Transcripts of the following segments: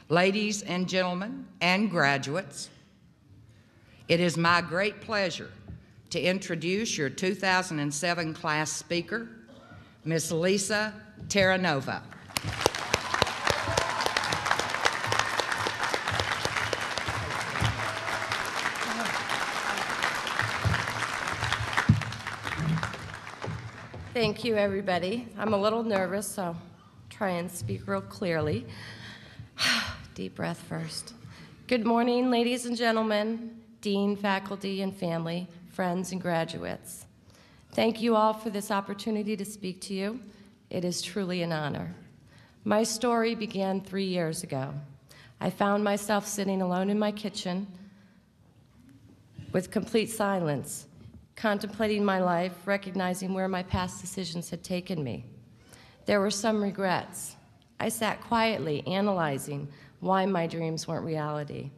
Ladies and gentlemen and graduates, it is my great pleasure to introduce your 2007 class speaker, Ms. Lisa Terranova. Thank you, everybody. I'm a little nervous, so I'll try and speak real clearly. Deep breath first. Good morning, ladies and gentlemen, dean, faculty, and family, friends, and graduates. Thank you all for this opportunity to speak to you. It is truly an honor. My story began 3 years ago. I found myself sitting alone in my kitchen with complete silence, contemplating my life, recognizing where my past decisions had taken me. There were some regrets. I sat quietly analyzing why my dreams weren't reality.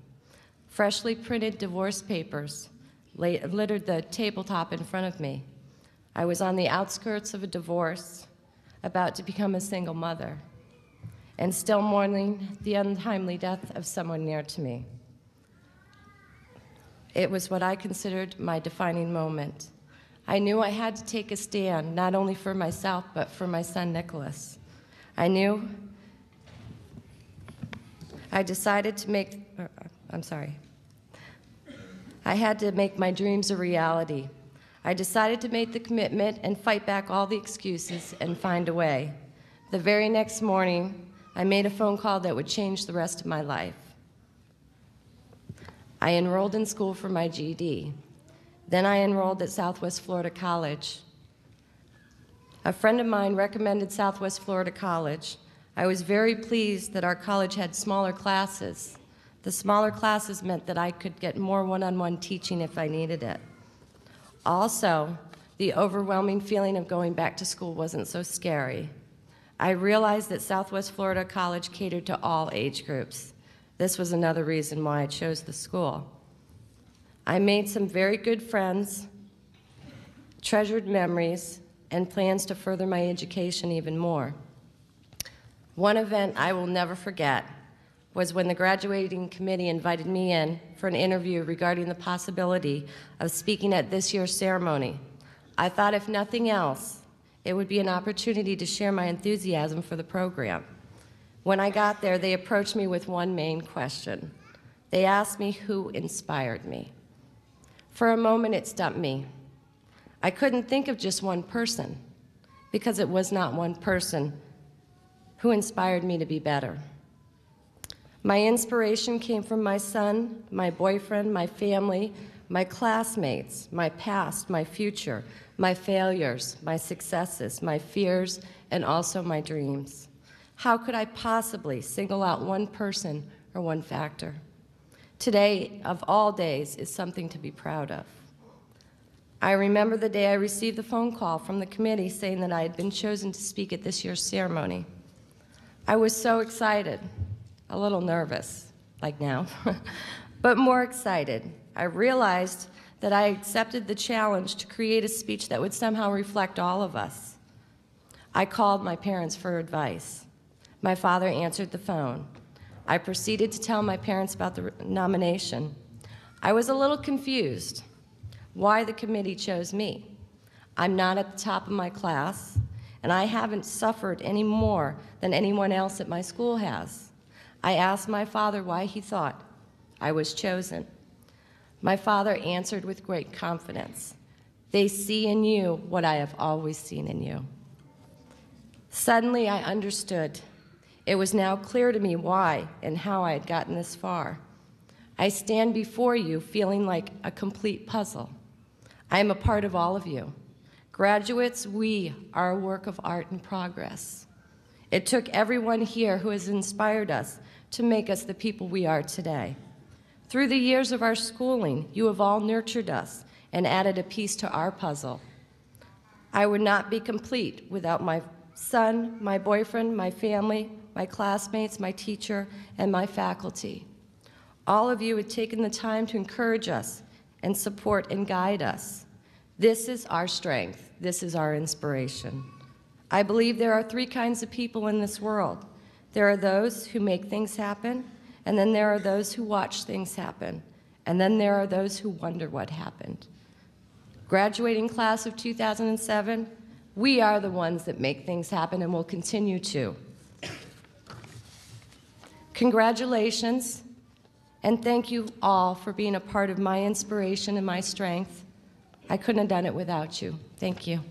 Freshly printed divorce papers littered the tabletop in front of me. I was on the outskirts of a divorce, about to become a single mother, and still mourning the untimely death of someone near to me. It was what I considered my defining moment. I knew I had to take a stand, not only for myself, but for my son, Nicholas. I had to make my dreams a reality. I decided to make the commitment and fight back all the excuses and find a way. The very next morning, I made a phone call that would change the rest of my life. I enrolled in school for my GED. Then I enrolled at Southwest Florida College. A friend of mine recommended Southwest Florida College. I was very pleased that our college had smaller classes. The smaller classes meant that I could get more one-on-one teaching if I needed it. Also, the overwhelming feeling of going back to school wasn't so scary. I realized that Southwest Florida College catered to all age groups. This was another reason why I chose the school. I made some very good friends, treasured memories, and plans to further my education even more. One event I will never forget was when the graduating committee invited me in for an interview regarding the possibility of speaking at this year's ceremony. I thought if nothing else, it would be an opportunity to share my enthusiasm for the program. When I got there, they approached me with one main question. They asked me who inspired me. For a moment, it stumped me. I couldn't think of just one person, because it was not one person who inspired me to be better. My inspiration came from my son, my boyfriend, my family, my classmates, my past, my future, my failures, my successes, my fears, and also my dreams. How could I possibly single out one person or one factor? Today, of all days, is something to be proud of. I remember the day I received the phone call from the committee saying that I had been chosen to speak at this year's ceremony. I was so excited, a little nervous, like now, but more excited. I realized that I accepted the challenge to create a speech that would somehow reflect all of us. I called my parents for advice. My father answered the phone. I proceeded to tell my parents about the nomination. I was a little confused why the committee chose me. I'm not at the top of my class, and I haven't suffered any more than anyone else at my school has. I asked my father why he thought I was chosen. My father answered with great confidence. They see in you what I have always seen in you. Suddenly, I understood. It was now clear to me why and how I had gotten this far. I stand before you feeling like a complete puzzle. I am a part of all of you. Graduates, we are a work of art in progress. It took everyone here who has inspired us to make us the people we are today. Through the years of our schooling, you have all nurtured us and added a piece to our puzzle. I would not be complete without my son, my boyfriend, my family, my classmates, my teacher, and my faculty. All of you have taken the time to encourage us and support and guide us. This is our strength. This is our inspiration. I believe there are three kinds of people in this world. There are those who make things happen, and then there are those who watch things happen, and then there are those who wonder what happened. Graduating class of 2007, we are the ones that make things happen and will continue to. Congratulations, and thank you all for being a part of my inspiration and my strength. I couldn't have done it without you. Thank you.